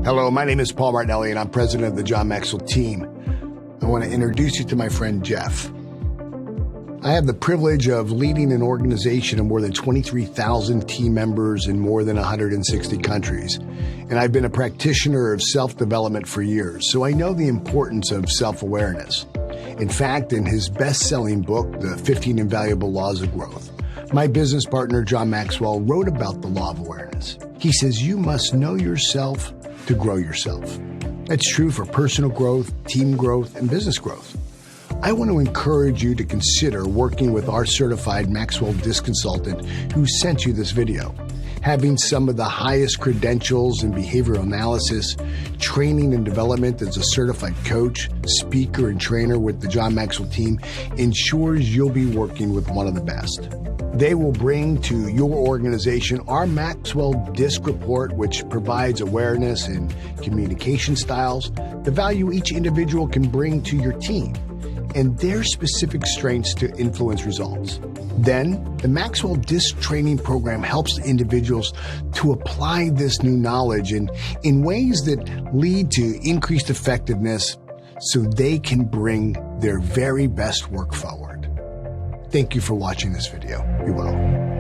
Hello, my name is Paul Martinelli, and I'm president of the John Maxwell team. I want to introduce you to my friend Jeff. I have the privilege of leading an organization of more than 23,000 team members in more than 160 countries. And I've been a practitioner of self-development for years, so I know the importance of self-awareness. In fact, in his best-selling book, The 15 Invaluable Laws of Growth, my business partner, John Maxwell, wrote about the law of awareness. He says you must know yourself to grow yourself. That's true for personal growth, team growth, and business growth. I want to encourage you to consider working with our certified Maxwell Disc Consultant who sent you this video. Having some of the highest credentials in behavioral analysis, training and development as a certified coach, speaker, and trainer with the John Maxwell team ensures you'll be working with one of the best. They will bring to your organization our Maxwell Disc Report, which provides awareness and communication styles, the value each individual can bring to your team, and their specific strengths to influence results. Then, the Maxwell Disc Training Program helps individuals to apply this new knowledge in ways that lead to increased effectiveness so they can bring their very best work forward. Thank you for watching this video. Be well.